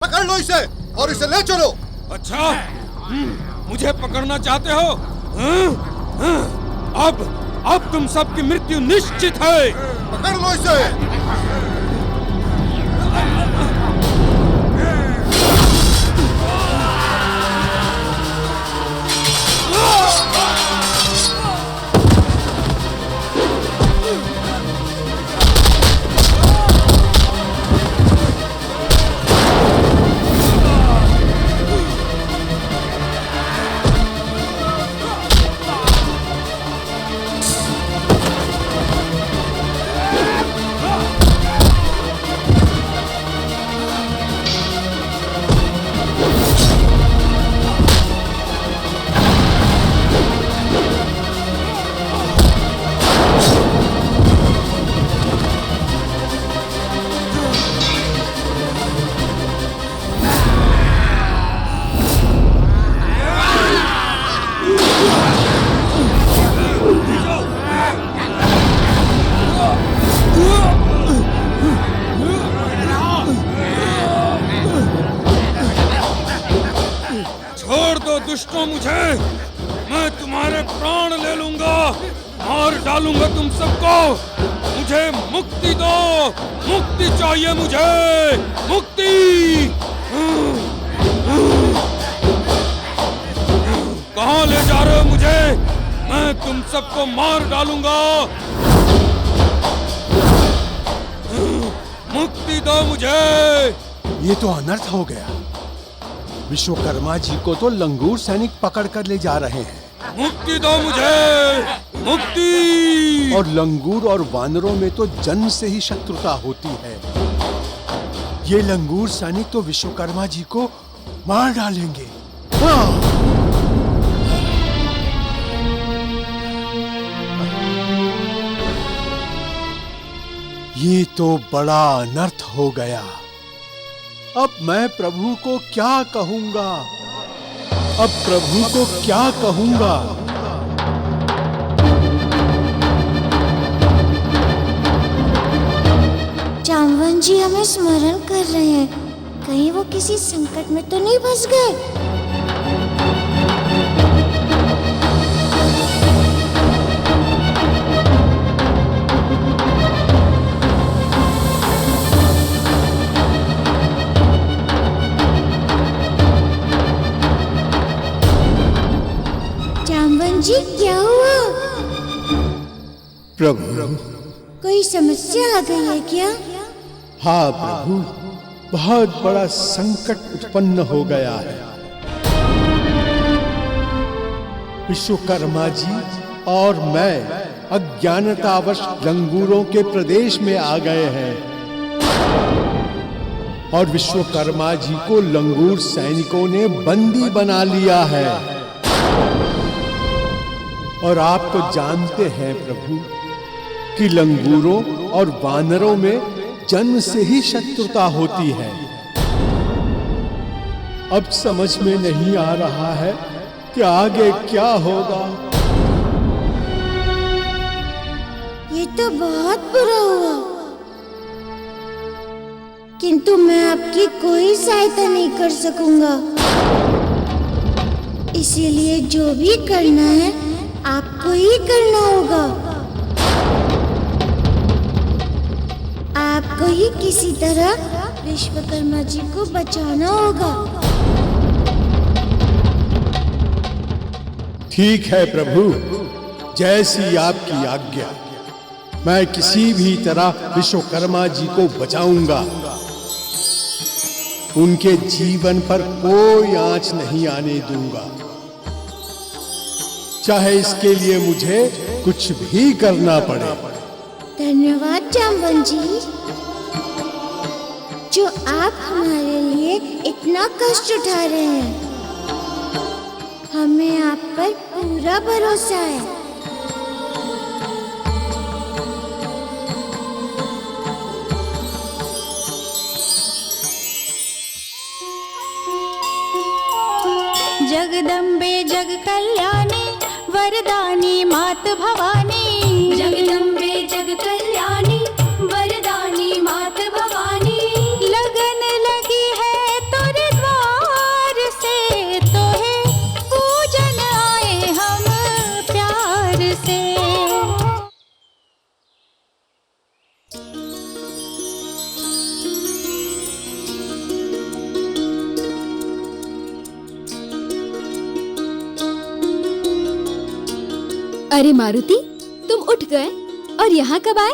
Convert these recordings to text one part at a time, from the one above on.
पकड़ लो इसे और इसे ले चलो। अच्छा, मुझे पकड़ना चाहते हो? अब तुम सबकी मृत्यु निश्चित है। पकड़ लो इसे। दुष्टों, मुझे, मैं तुम्हारे प्राण ले लूंगा, मार डालूंगा तुम सबको। मुझे मुक्ति दो, मुक्ति चाहिए मुझे, मुक्ति। कहाँ ले जा रहे हो मुझे? मैं तुम सबको मार डालूंगा। मुक्ति दो मुझे। ये तो अनर्थ हो गया। विश्वकर्मा जी को तो लंगूर सैनिक पकड़ कर ले जा रहे हैं। मुक्ति दो मुझे, मुक्ति। और लंगूर और वानरों में तो जन्म से ही शत्रुता होती है। ये लंगूर सैनिक तो विश्वकर्मा जी को मार डालेंगे। हाँ। ये तो बड़ा अनर्थ हो गया। अब मैं प्रभु को क्या कहूंगा? अब प्रभु को क्या कहूंगा? जामवन जी हमें स्मरण कर रहे हैं। कहीं वो किसी संकट में तो नहीं फंस गए? जी क्या हुआ? प्रभु, कोई समस्या आ गई है क्या? हाँ प्रभु, बहुत बड़ा संकट उत्पन्न हो गया है। विश्वकर्मा जी और मैं अज्ञानतावश लंगूरों के प्रदेश में आ गए हैं और विश्वकर्मा जी को लंगूर सैनिकों ने बंदी बना लिया है। और आप तो जानते हैं प्रभु कि लंगूरों और वानरों में जन्म से ही शत्रुता होती है। अब समझ में नहीं आ रहा है कि आगे क्या होगा। ये तो बहुत बुरा हुआ, किंतु मैं आपकी कोई सहायता नहीं कर सकूंगा। इसीलिए जो भी करना है आपको ही करना होगा। आपको ही किसी तरह विश्वकर्मा जी को बचाना होगा। ठीक है प्रभु, जैसी आपकी आज्ञा। मैं किसी भी तरह विश्वकर्मा जी को बचाऊंगा। उनके जीवन पर कोई आंच नहीं आने दूंगा, चाहे इसके लिए मुझे कुछ भी करना पड़े। धन्यवाद जामवन जी, जो आप हमारे लिए इतना कष्ट उठा रहे हैं। हमें आप पर पूरा भरोसा है। जगदम्बे जग कल्याणी वरदानी मात भवानी। जगदम्बे जग कल्याणी वरदानी मात भवानी। लगन लगी है तो अरे मारुति, तुम उठ गए और यहाँ कब आए?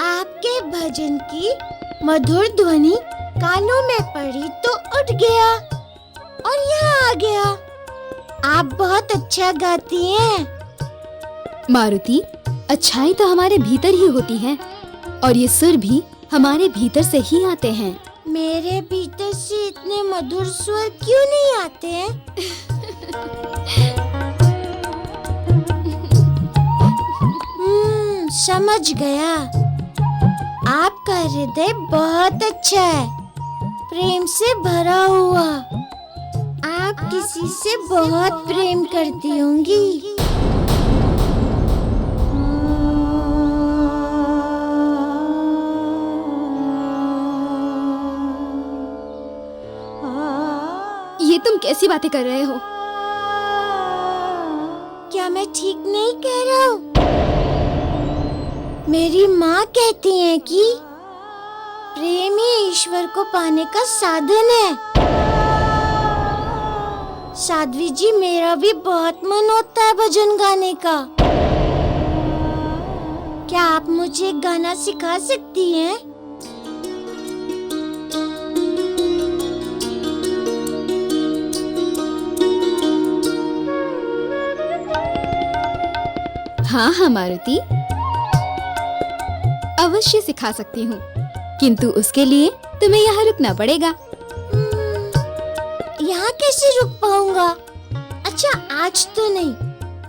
आपके भजन की मधुर ध्वनि कानों में पड़ी तो उठ गया और यहाँ आ गया। आप बहुत अच्छा गाती हैं। मारुति, अच्छाई तो हमारे भीतर ही होती है और ये सुर भी हमारे भीतर से ही आते हैं। मेरे भीतर से इतने मधुर स्वर क्यों नहीं आते हैं? समझ गया। आपका हृदय बहुत अच्छा है, प्रेम से भरा हुआ। आप किसी से बहुत प्रेम करती होंगी। ये तुम कैसी बातें कर रहे हो? क्या मैं ठीक नहीं कह रहा हूँ? मेरी माँ कहती हैं कि प्रेम ही ईश्वर को पाने का साधन है। साध्वी जी, मेरा भी बहुत मन होता है भजन गाने का। क्या आप मुझे गाना सिखा सकती हैं? हाँ मारुति, अवश्य सिखा सकती हूँ, किंतु उसके लिए तुम्हें यहाँ रुकना पड़ेगा। यहाँ कैसे रुक पाऊंगा? अच्छा, आज तो नहीं,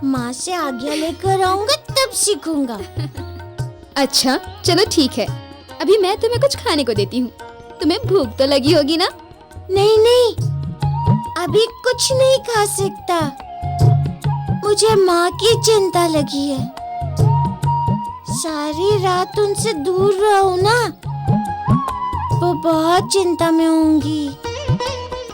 माँ से आज्ञा लेकर आऊंगा तब सीखूंगा। अच्छा चलो ठीक है, अभी मैं तुम्हें कुछ खाने को देती हूँ। तुम्हें भूख तो लगी होगी ना? नहीं नहीं, अभी कुछ नहीं खा सकता। मुझे माँ की चिंता लगी है। सारी रात उनसे दूर रहूं ना, वो बहुत चिंता में होंगी।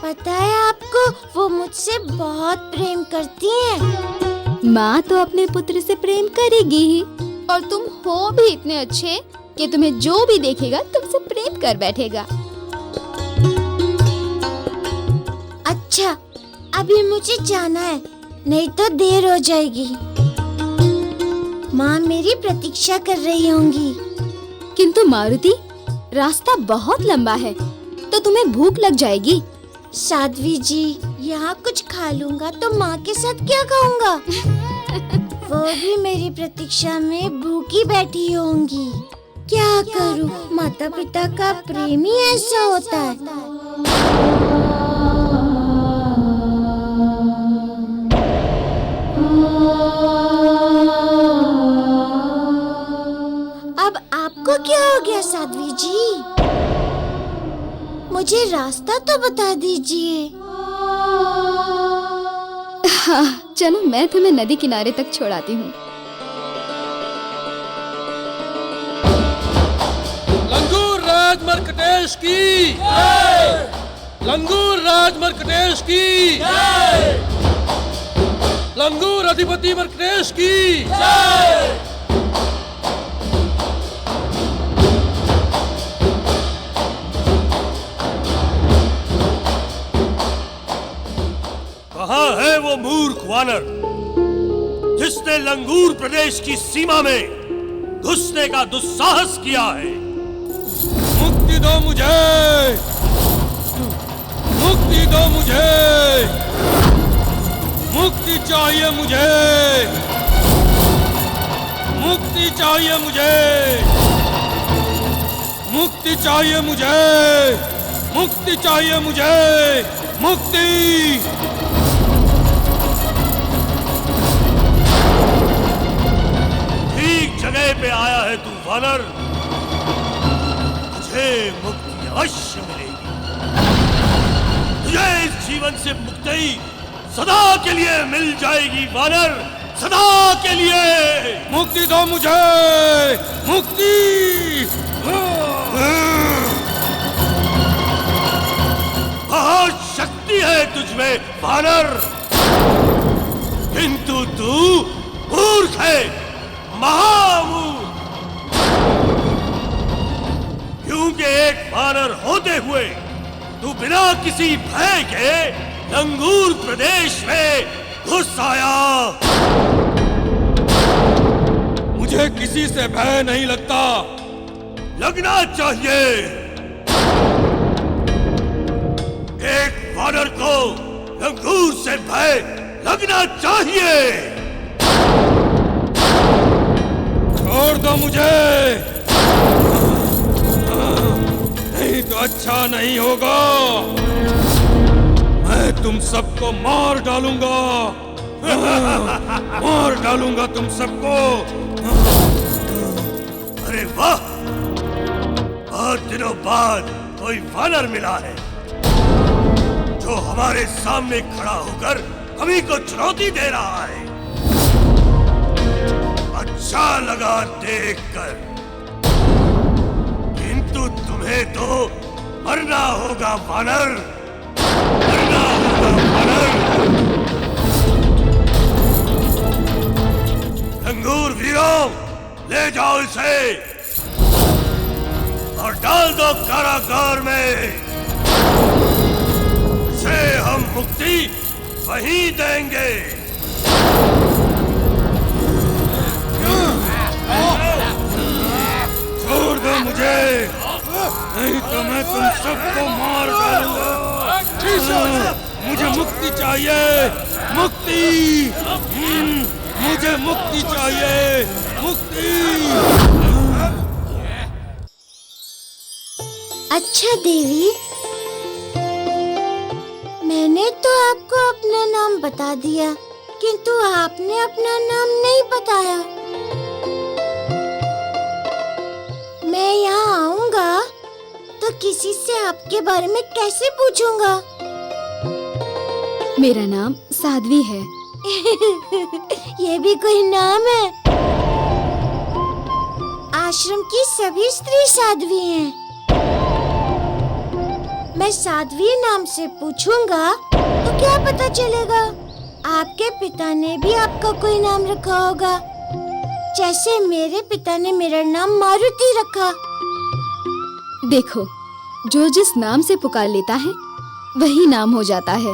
पता है आपको, वो मुझसे बहुत प्रेम करती हैं। माँ तो अपने पुत्र से प्रेम करेगी ही, और तुम हो भी इतने अच्छे कि तुम्हें जो भी देखेगा तुमसे प्रेम कर बैठेगा। अच्छा, अभी मुझे जाना है, नहीं तो देर हो जाएगी। माँ मेरी प्रतीक्षा कर रही होंगी। किंतु मारुति, रास्ता बहुत लंबा है, तो तुम्हें भूख लग जाएगी। साध्वी जी, यहाँ कुछ खा लूंगा तो माँ के साथ क्या खाऊंगा? वो भी मेरी प्रतीक्षा में भूखी बैठी होंगी। क्या करूँ, माता पिता का प्रेम ही ऐसा होता है। अब आपको क्या हो गया साध्वी जी? मुझे रास्ता तो बता दीजिए। हाँ, चलो मैं तुम्हें नदी किनारे तक छोड़ाती हूँ। लंगूर राज मर्कटेश की जय! लंगूर राज मर्कटेश की जय! लंगूर अधिपति मर्कटेश की जय! कहाँ है वो मूर्ख वानर जिसने लंगूर प्रदेश की सीमा में घुसने का दुस्साहस किया है? मुक्ति दो मुझे! मुक्ति दो मुझे! मुक्ति चाहिए मुझे! मुक्ति चाहिए मुझे! मुक्ति चाहिए मुझे! मुक्ति चाहिए मुझे! मुक्ति! ठीक जगह पे आया है तू वानर। तुझे मुक्ति अवश्य मिलेगी। तुझे इस जीवन से मुक्ति सदा के लिए मिल जाएगी वानर, सदा के लिए। मुक्ति दो मुझे! मुक्ति! बहुत शक्ति है तुझमें वानर, किंतु तू मूर्ख है, महामूर्ख। क्योंकि एक वानर होते हुए तू बिना किसी भय के लंगूर प्रदेश में घुस आया। मुझे किसी से भय नहीं लगता। लगना चाहिए। एक वानर को लंगूर से भय लगना चाहिए। छोड़ दो मुझे, नहीं तो अच्छा नहीं होगा। मैं तुम सबको मार डालूंगा, मार डालूंगा तुम सबको। अरे वाह, बहुत दिनों बाद कोई वानर मिला है जो हमारे सामने खड़ा होकर हमें को चुनौती दे रहा है। अच्छा लगा देखकर, किंतु तुम्हें तो मरना होगा वानर, मरना होगा वानर। लंगूर वीरों, ले जाओ इसे और डाल दो कारागार में। इसे हम मुक्ति वहीं देंगे। छोड़ दो मुझे, नहीं तो मैं तुम सबको मार डालूंगा। मुझे मुक्ति चाहिए, मुक्ति, मुझे मुक्ति चाहिए, मुक्ति। अच्छा देवी, मैंने तो आपको अपना नाम बता दिया, किंतु आपने अपना नाम नहीं बताया। मैं यहाँ आऊंगा तो किसी से आपके बारे में कैसे पूछूंगा? मेरा नाम साध्वी है। ये भी कोई नाम है? आश्रम की सभी स्त्री साध्वी हैं। मैं साध्वी नाम से पूछूंगा तो क्या पता चलेगा? आपके पिता ने भी आपका कोई नाम रखा होगा, जैसे मेरे पिता ने मेरा नाम मारुति रखा। देखो, जो जिस नाम से पुकार लेता है वही नाम हो जाता है।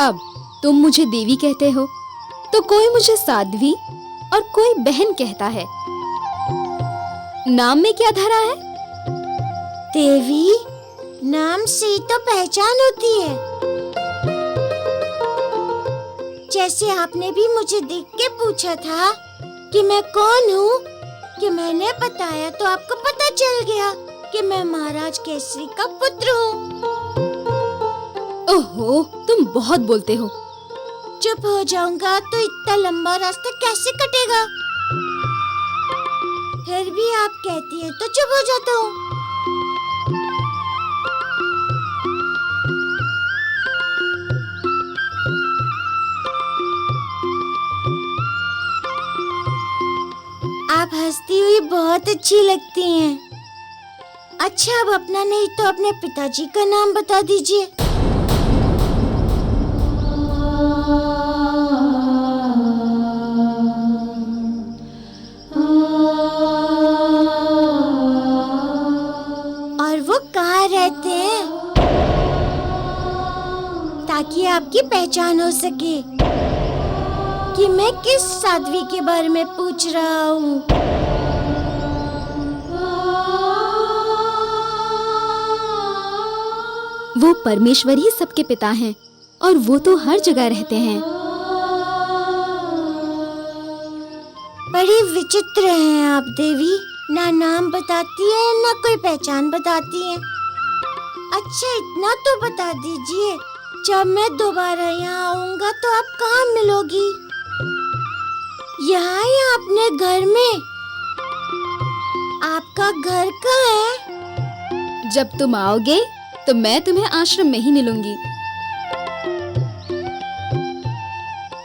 अब तुम मुझे देवी कहते हो तो कोई मुझे साध्वी और कोई बहन कहता है। नाम में क्या धरा है? देवी, नाम से ही तो पहचान होती है। जैसे आपने भी मुझे देख के पूछा था कि मैं कौन हूँ, कि मैंने बताया तो आपको पता चल गया कि मैं महाराज केसरी का पुत्र हूँ। ओहो, तुम बहुत बोलते हो। चुप हो जाऊंगा तो इतना लंबा रास्ता कैसे कटेगा? फिर भी आप कहती है तो चुप हो जाता हूँ। आप हंसती हुई बहुत अच्छी लगती हैं। अच्छा, अब अपना नहीं तो अपने पिताजी का नाम बता दीजिए। और वो कहाँ रहते हैं, ताकि आपकी पहचान हो सके कि मैं किस साध्वी के बारे में पूछ रहा हूँ। वो परमेश्वर ही सबके पिता हैं और वो तो हर जगह रहते हैं। बड़ी विचित्र हैं आप देवी, ना नाम बताती है ना कोई पहचान बताती है। अच्छा, इतना तो बता दीजिए, जब मैं दोबारा यहाँ आऊंगा तो आप कहाँ मिलोगी? यहाँ या अपने घर में? आपका घर कहाँ है? जब तुम आओगे तो मैं तुम्हें आश्रम में ही मिलूंगी।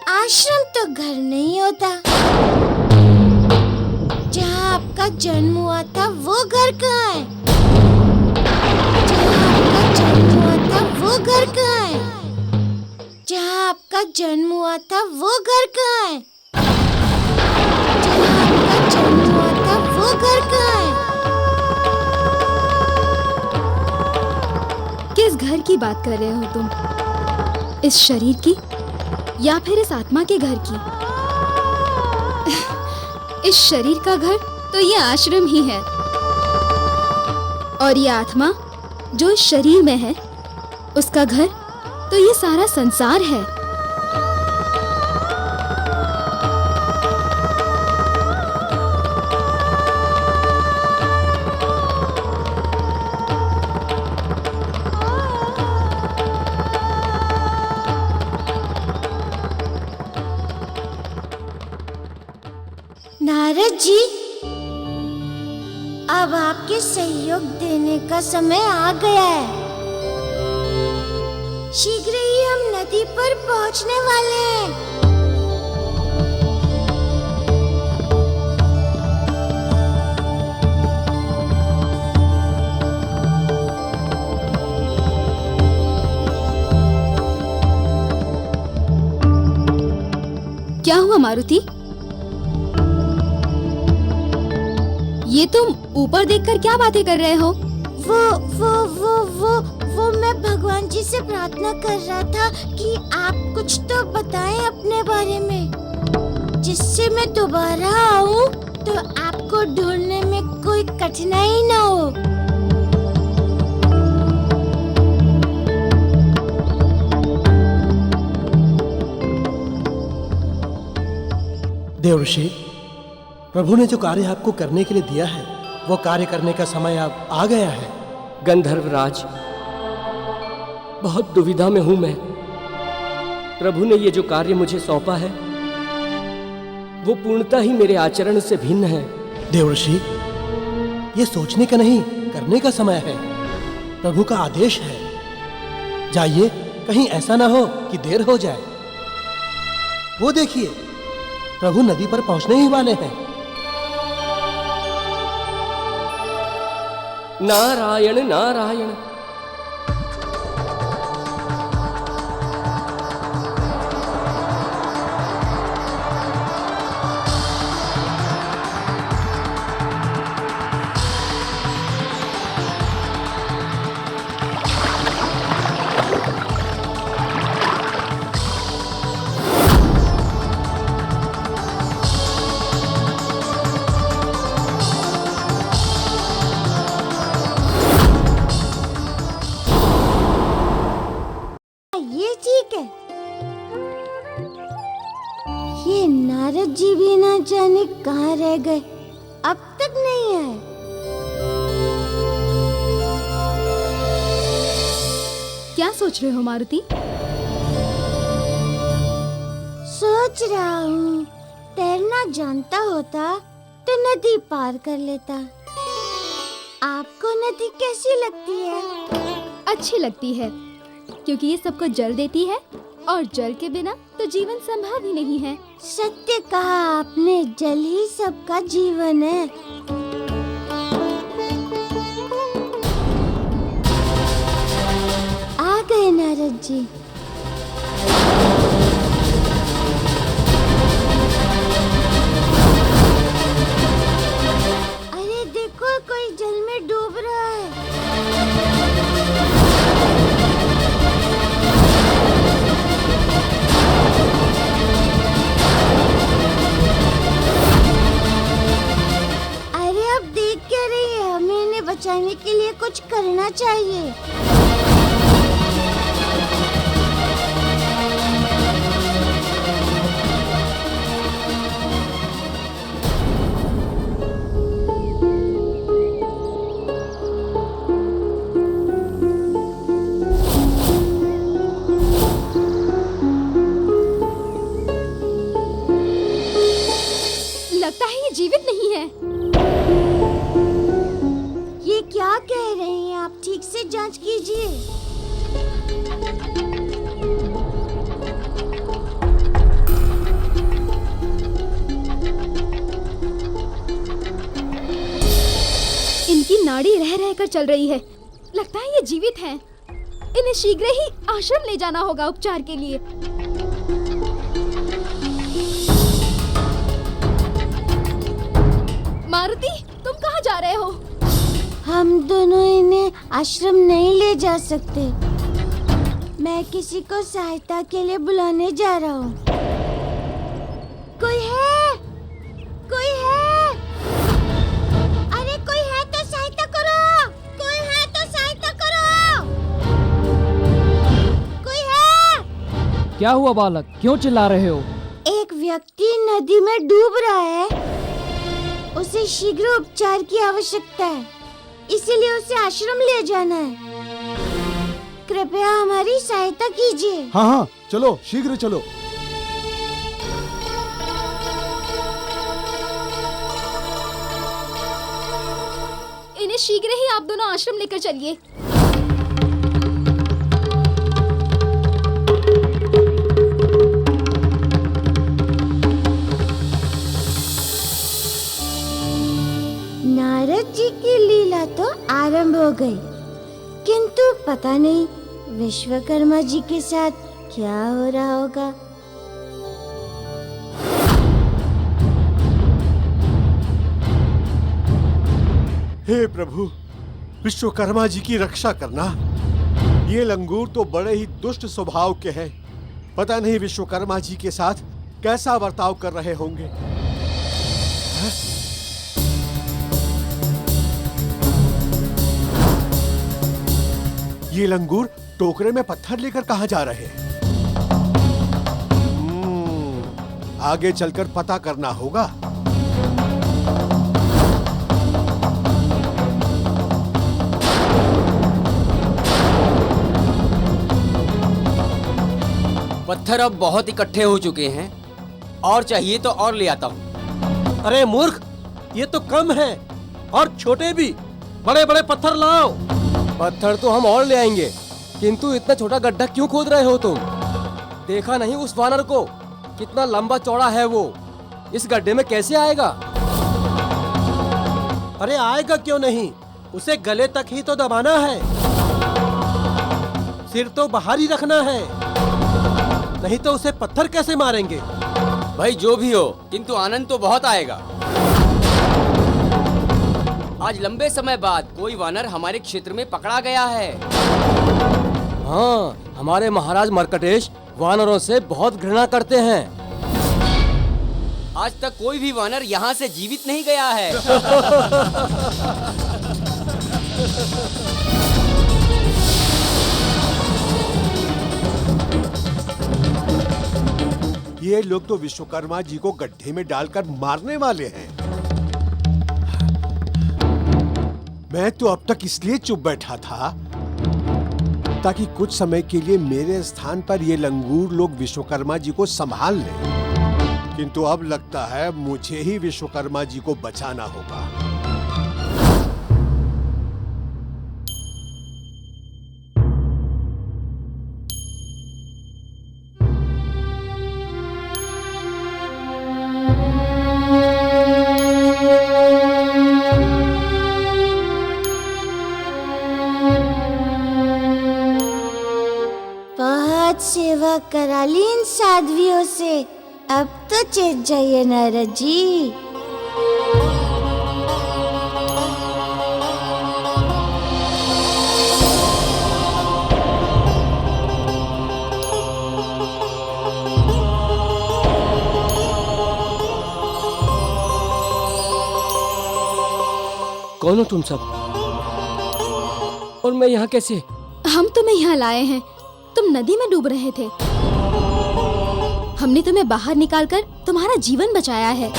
आश्रम तो घर नहीं होता। जहाँ आपका जन्म हुआ था वो घर कहाँ है? जहाँ आपका जन्म हुआ था वो घर कहाँ है? जहाँ आपका जन्म हुआ था वो घर कहाँ है? जहाँ आपका जन्म हुआ था वो घर कहाँ है? किस घर की बात कर रहे हो तुम? इस शरीर की या फिर इस आत्मा के घर की? इस शरीर का घर तो ये आश्रम ही है, और ये आत्मा जो इस शरीर में है उसका घर तो ये सारा संसार है। नारद जी, अब आपके सहयोग देने का समय आ गया है। शीघ्र ही हम नदी पर पहुंचने वाले हैं। क्या हुआ मारुति? ये तुम ऊपर देखकर क्या बातें कर रहे हो? वो मैं भगवान जी से प्रार्थना कर रहा था कि आप कुछ तो बताएं अपने बारे में, जिससे मैं दोबारा आऊं तो आपको ढूंढने में कोई कठिनाई ना हो। देवर्षि, प्रभु ने जो कार्य आपको करने के लिए दिया है वो कार्य करने का समय अब आ गया है। गंधर्वराज, बहुत दुविधा में हूं मैं। प्रभु ने ये जो कार्य मुझे सौंपा है वो पूर्णतः ही मेरे आचरण से भिन्न है। देवर्षि, ये सोचने का नहीं, करने का समय है। प्रभु का आदेश है। जाइए, कहीं ऐसा ना हो कि देर हो जाए। वो देखिए, प्रभु नदी पर पहुंचने ही वाले हैं। नारायण नारायण। ये ठीक है। ये नारद जी भी ना जाने कहाँ रह गए, अब तक नहीं आए। क्या सोच रहे हो मारुति? सोच रहा हूँ, तैरना जानता होता तो नदी पार कर लेता। आपको नदी कैसी लगती है? अच्छी लगती है, क्योंकि ये सबको जल देती है, और जल के बिना तो जीवन संभव ही नहीं है। सत्य कहा आपने, जल ही सबका जीवन है। आ गए नारद जी। अरे देखो, कोई जल में डूब रहा है। बचाने के लिए कुछ करना चाहिए। लगता है ये जीवित नहीं है। ये क्या कह रहे हैं आप? ठीक से जांच कीजिए। इनकी नाड़ी रह रहकर चल रही है। लगता है ये जीवित हैं। इन्हें शीघ्र ही आश्रम ले जाना होगा उपचार के लिए। मारुति, तुम कहाँ जा रहे हो? हम दोनों इन्हें आश्रम नहीं ले जा सकते। मैं किसी को सहायता के लिए बुलाने जा रहा हूँ। कोई है? कोई है? क्या हुआ बालक, क्यों चिल्ला रहे हो? एक व्यक्ति नदी में डूब रहा है। उसे शीघ्र उपचार की आवश्यकता है, इसीलिए उसे आश्रम ले जाना है। कृपया हमारी सहायता कीजिए। हाँ हाँ, चलो शीघ्र चलो। इन्हें शीघ्र ही आप दोनों आश्रम लेकर चलिए। नारद जी की लीला तो आरंभ हो गई, किंतु पता नहीं विश्वकर्मा जी के साथ क्या हो रहा होगा। हे प्रभु, विश्वकर्मा जी की रक्षा करना। ये लंगूर तो बड़े ही दुष्ट स्वभाव के हैं। पता नहीं विश्वकर्मा जी के साथ कैसा बर्ताव कर रहे होंगे। ये लंगूर टोकरे में पत्थर लेकर कहाँ जा रहे हैं? आगे चलकर पता करना होगा। पत्थर अब बहुत इकट्ठे हो चुके हैं, और चाहिए तो और ले आता हूँ। अरे मूर्ख, ये तो कम है, और छोटे भी। बड़े बड़े पत्थर लाओ। पत्थर तो हम और ले आएंगे, किंतु इतना छोटा गड्ढा क्यों खोद रहे हो तुम? देखा नहीं उस वानर को, कितना लंबा चौड़ा है वो। इस गड्ढे में कैसे आएगा? अरे आएगा क्यों नहीं, उसे गले तक ही तो दबाना है, सिर तो बाहर ही रखना है, नहीं तो उसे पत्थर कैसे मारेंगे? भाई जो भी हो, किंतु आनंद तो बहुत आएगा। आज लंबे समय बाद कोई वानर हमारे क्षेत्र में पकड़ा गया है। हाँ, हमारे महाराज मर्कटेश वानरों से बहुत घृणा करते हैं। आज तक कोई भी वानर यहाँ से जीवित नहीं गया है। ये लोग तो विश्वकर्मा जी को गड्ढे में डालकर मारने वाले हैं। मैं तो अब तक इसलिए चुप बैठा था ताकि कुछ समय के लिए मेरे स्थान पर ये लंगूर लोग विश्वकर्मा जी को संभाल लें, किंतु अब लगता है मुझे ही विश्वकर्मा जी को बचाना होगा। सेवा करा ली इन साध्वियों से, अब तो चेत जाइए नारद जी। कौन हो तुम सब? और मैं यहाँ कैसे? हम तुम्हें यहाँ लाए हैं। तुम नदी में डूब रहे थे, हमने तुम्हें बाहर निकालकर तुम्हारा जीवन बचाया है।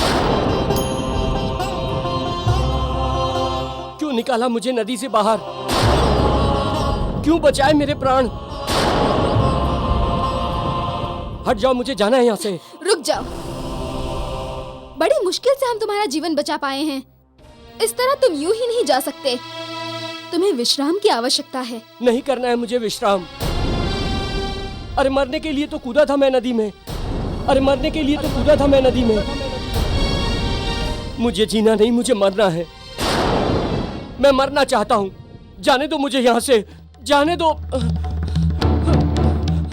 क्यों निकाला मुझे नदी से बाहर? क्यों बचाए मेरे प्राण? हट जाओ, मुझे जाना है यहाँ से। रुक जाओ, बड़ी मुश्किल से हम तुम्हारा जीवन बचा पाए हैं। इस तरह तुम यूं ही नहीं जा सकते, तुम्हें विश्राम की आवश्यकता है। नहीं करना है मुझे विश्राम। अरे मरने के लिए तो कूदा था मैं नदी में, अरे मरने के लिए तो कूदा था मैं नदी में। मुझे जीना नहीं, मुझे मरना है। मैं मरना चाहता हूँ, जाने दो मुझे यहाँ से, जाने दो।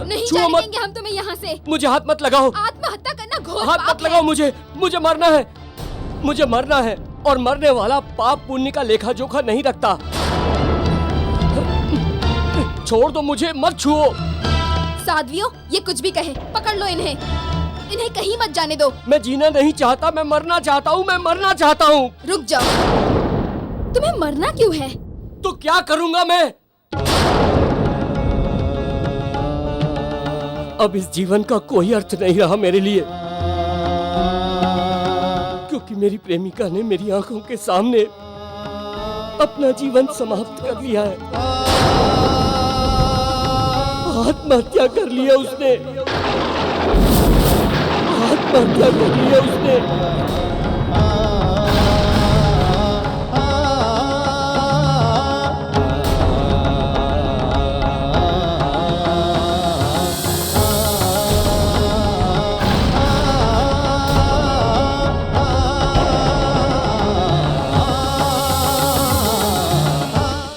नहीं जाने देंगे हम तुम्हें यहाँ से। मुझे हाथ मत लगाओ। आत्महत्या करना घोर हाथ पाप मत लगाओ मुझे, मुझे मरना है, मुझे मरना है। और मरने वाला पाप पुण्य का लेखा जोखा नहीं रखता। छोड़ दो मुझे, मत छुओ। साध्वियों, ये कुछ भी कहे, पकड़ लो इन्हें, इन्हें कहीं मत जाने दो। मैं जीना नहीं चाहता, मैं मरना चाहता हूँ, मैं मरना चाहता हूँ। रुक जाओ, तुम्हें मरना क्यों है? तो क्या करूँगा मैं? अब इस जीवन का कोई अर्थ नहीं रहा मेरे लिए, क्योंकि मेरी प्रेमिका ने मेरी आंखों के सामने अपना जीवन समाप्त कर लिया है। आत्महत्या कर लिया उसने, आत्महत्या कर लिया उसने।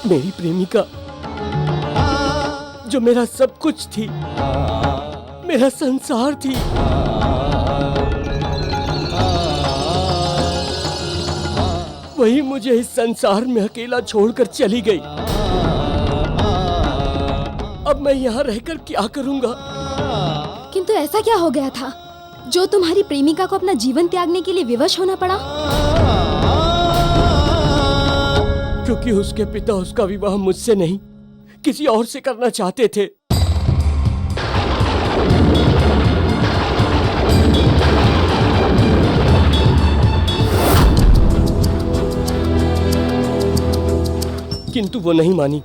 मेरी प्रेमिका जो मेरा सब कुछ थी, मेरा संसार थी, वही मुझे इस संसार में अकेला छोड़कर चली गई। अब मैं यहाँ रहकर क्या करूँगा? किंतु ऐसा क्या हो गया था जो तुम्हारी प्रेमिका को अपना जीवन त्यागने के लिए विवश होना पड़ा? क्योंकि उसके पिता उसका विवाह मुझसे नहीं, किसी और से करना चाहते थे। किंतु वो नहीं मानी,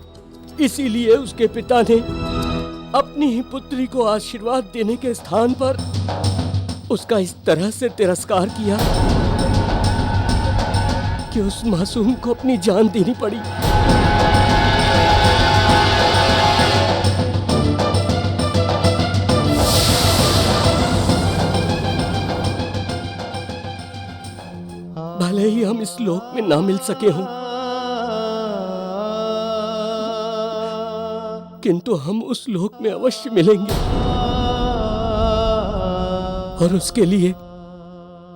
इसीलिए उसके पिता ने अपनी ही पुत्री को आशीर्वाद देने के स्थान पर उसका इस तरह से तिरस्कार किया कि उस मासूम को अपनी जान देनी पड़ी। भले ही हम इस लोक में ना मिल सके हों, किंतु हम उस लोक में अवश्य मिलेंगे, और उसके लिए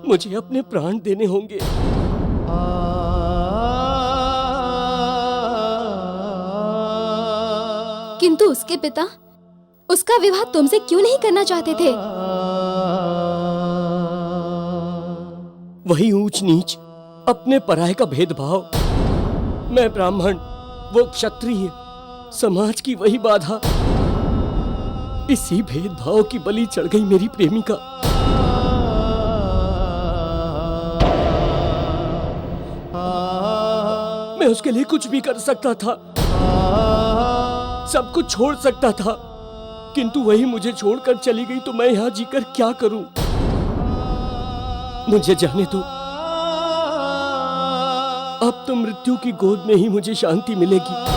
मुझे अपने प्राण देने होंगे। किंतु उसके पिता उसका विवाह तुमसे क्यों नहीं करना चाहते थे? वही ऊंच नीच, अपने पराये का भेदभाव। मैं ब्राह्मण, वो क्षत्रिय, समाज की वही बाधा। इसी भेदभाव की बलि चढ़ गई मेरी प्रेमिका। मैं उसके लिए कुछ भी कर सकता था, सब कुछ छोड़ सकता था, किंतु वही मुझे छोड़कर चली गई तो मैं यहाँ जीकर क्या करूं? मुझे जाने दो, अब तो मृत्यु की गोद में ही मुझे शांति मिलेगी।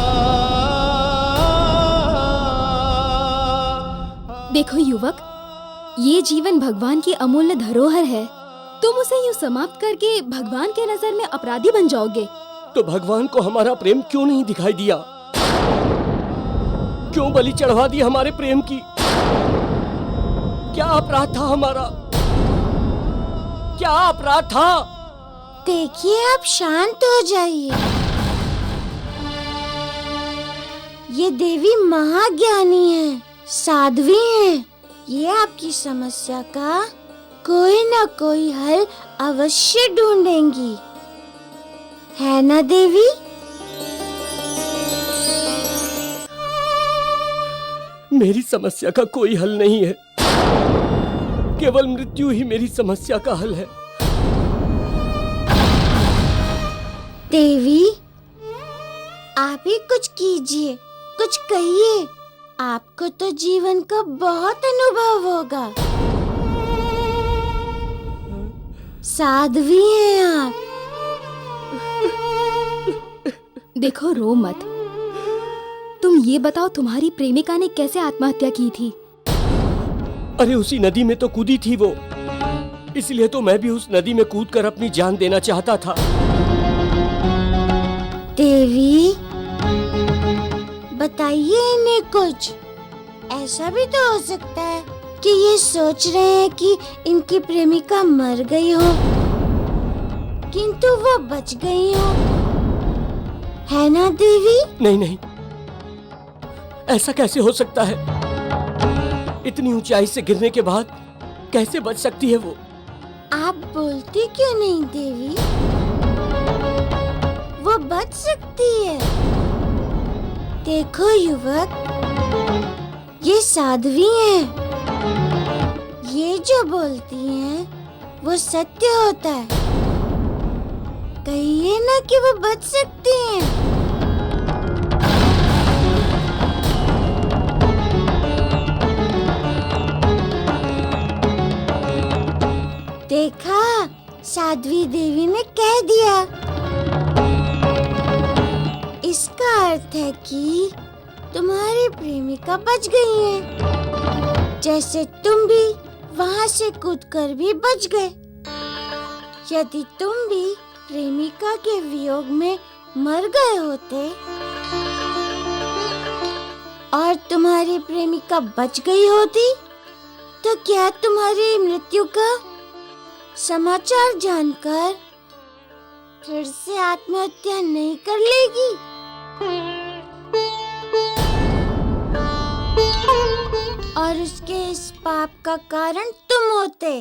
देखो युवक, ये जीवन भगवान की अमूल्य धरोहर है। तुम उसे यूं समाप्त करके भगवान के नजर में अपराधी बन जाओगे। तो भगवान को हमारा प्रेम क्यों नहीं दिखाई दिया? क्यों बलि चढ़वा दी हमारे प्रेम की? क्या अपराध था हमारा? क्या अपराध था? देखिए, आप शांत हो जाइए। ये देवी महाज्ञानी है, साध्वी है। ये आपकी समस्या का कोई ना कोई हल अवश्य ढूंढेंगी, है ना देवी? मेरी समस्या का कोई हल नहीं है, केवल मृत्यु ही मेरी समस्या का हल है। देवी, आप ही कुछ कीजिए, कुछ कहिए। आपको तो जीवन का बहुत अनुभव होगा, साध्वी हैं आप। देखो, रो मत। तुम ये बताओ, तुम्हारी प्रेमिका ने कैसे आत्महत्या की थी? अरे उसी नदी में तो कूदी थी वो, इसलिए तो मैं भी उस नदी में कूदकर अपनी जान देना चाहता था। देवी, बताइए इन्हें कुछ। ऐसा भी तो हो सकता है कि ये सोच रहे हैं कि इनकी प्रेमिका मर गई हो, किंतु वो बच गई हो, है ना देवी? नहीं नहीं, ऐसा कैसे हो सकता है? इतनी ऊंचाई से गिरने के बाद कैसे बच सकती है वो? आप बोलती क्यों नहीं देवी? वो बच सकती है। देखो युवक, ये साध्वी हैं, ये जो बोलती हैं वो सत्य होता है। कहिए ना कि वो बच सकती हैं। देखा, साध्वी देवी ने कह दिया। इसका अर्थ है कि तुम्हारी प्रेमिका बच गई है, जैसे तुम भी वहां से कूदकर भी बच गए। यदि तुम भी प्रेमिका के वियोग में मर गए होते और तुम्हारी प्रेमिका बच गई होती, तो क्या तुम्हारी मृत्यु का समाचार जानकर फिर से आत्महत्या नहीं कर लेगी? और उसके इस पाप का कारण तुम होते।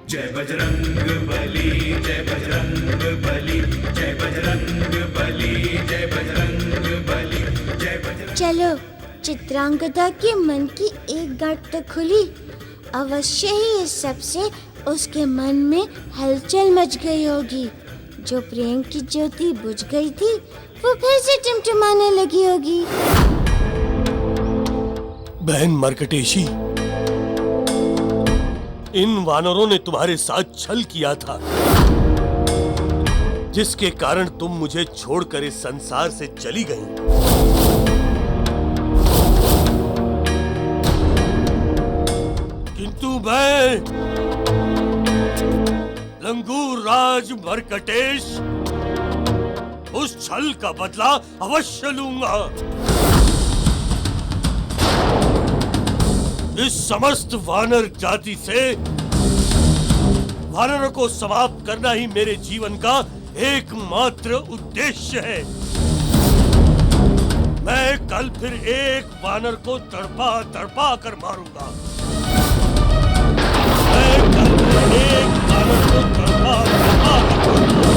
जय बजरंग बली, जय बजरंग बली, जय बजरंग बली, जय बजरंग बली, जय बजरंग। चलो, चित्रांगदा के मन की एक गांठ तो खुली। अवश्य ही इस सब से उसके मन में हलचल मच गई होगी। जो प्रेम की ज्योति बुझ गई थी, वो फिर से टिमटिमाने लगी होगी। बहन मरकटेशी, इन वानरों ने तुम्हारे साथ छल किया था, जिसके कारण तुम मुझे छोड़कर इस संसार से चली गईं। किंतु मैं लंगूर राज मरकटेश उस छल का बदला अवश्य लूंगा। इस समस्त वानर जाति से वानरों को समाप्त करना ही मेरे जीवन का एकमात्र उद्देश्य है। मैं कल फिर एक वानर को तड़पा तड़पा कर मारूंगा। मैं कल फिर एक वानर को तड़पा तड़पा कर मारूंगा,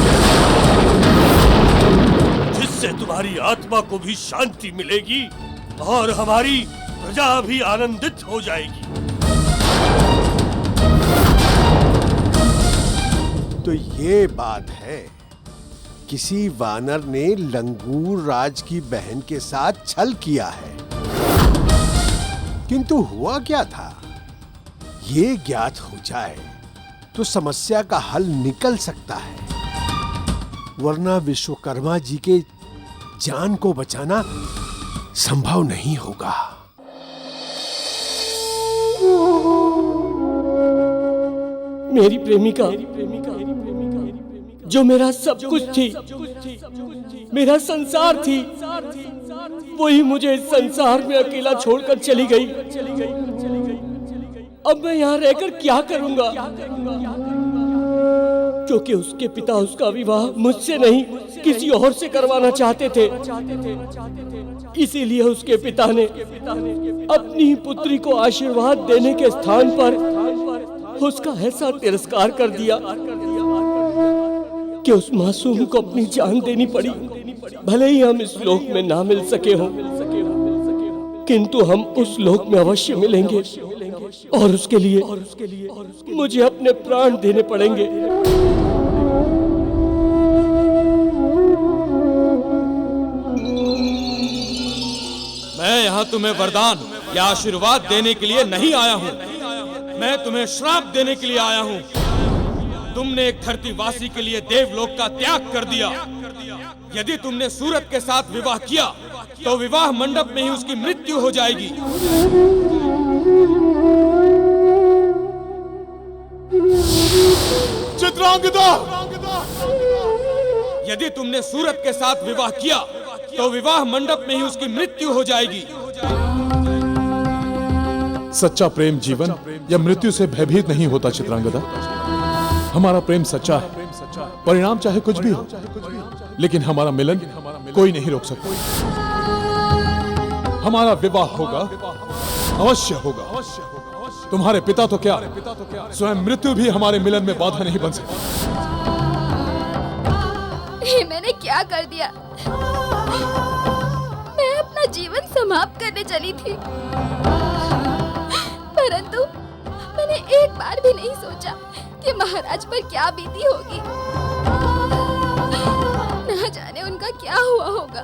जिससे तुम्हारी आत्मा को भी शांति मिलेगी और हमारी प्रजा भी आनंदित हो जाएगी। तो ये बात है, किसी वानर ने लंगूर राज की बहन के साथ छल किया है। किंतु हुआ क्या था, ये ज्ञात हो जाए तो समस्या का हल निकल सकता है, वरना विश्वकर्मा जी के जान को बचाना संभव नहीं होगा। मेरी प्रेमिका जो मेरा सब कुछ थी, मेरा संसार थी, वही मुझे इस संसार में अकेला छोड़कर चली गई। अब मैं यहाँ रहकर क्या करूँगा? क्योंकि उसके पिता उसका विवाह मुझसे नहीं किसी और से करवाना चाहते थे, इसीलिए उसके पिता ने अपनी पुत्री को आशीर्वाद देने के स्थान पर उसका ऐसा तिरस्कार कर दिया कि उस मासूम को अपनी जान देनी पड़ी। भले ही हम इस लोक में ना मिल सके हों, किंतु हम उस लोक में अवश्य मिलेंगे और उसके लिए मुझे अपने प्राण देने पड़ेंगे। मैं यहाँ तुम्हें वरदान या आशीर्वाद देने के लिए नहीं आया हूँ, मैं तुम्हें श्राप देने के लिए आया हूँ। तुमने एक धरतीवासी के लिए देवलोक का त्याग कर दिया। यदि तुमने सूरत के साथ विवाह किया तो विवाह मंडप में ही उसकी मृत्यु हो जाएगी। चित्रांगदा! यदि तुमने सूरत के साथ विवाह किया तो विवाह मंडप में ही उसकी मृत्यु हो जाएगी। सच्चा प्रेम जीवन या मृत्यु से भयभीत नहीं होता चित्रांगदा। हमारा प्रेम सच्चा है, परिणाम चाहे कुछ भी हो, लेकिन हमारा मिलन कोई नहीं रोक सकता। हमारा विवाह होगा अवश्य होगा। तुम्हारे पिता तो क्या, स्वयं मृत्यु भी हमारे मिलन में बाधा नहीं बन सकती। ये मैंने क्या कर दिया? मैं अपना जीवन समाप्त करने चली थी, परंतु मैंने एक बार भी नहीं सोचा कि महाराज पर क्या बीती होगी। न जाने उनका क्या हुआ होगा।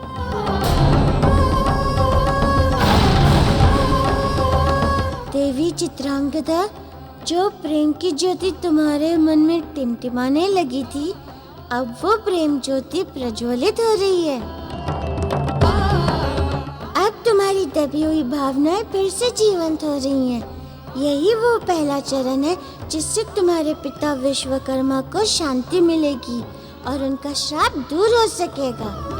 देवी चित्रांगदा, जो प्रेम की ज्योति तुम्हारे मन में टिमटिमाने लगी थी, अब वो प्रेम ज्योति प्रज्वलित हो रही है। अब तुम्हारी दबी हुई भावनाएं फिर से जीवंत हो रही हैं। यही वो पहला चरण है जिससे तुम्हारे पिता विश्वकर्मा को शांति मिलेगी और उनका श्राप दूर हो सकेगा।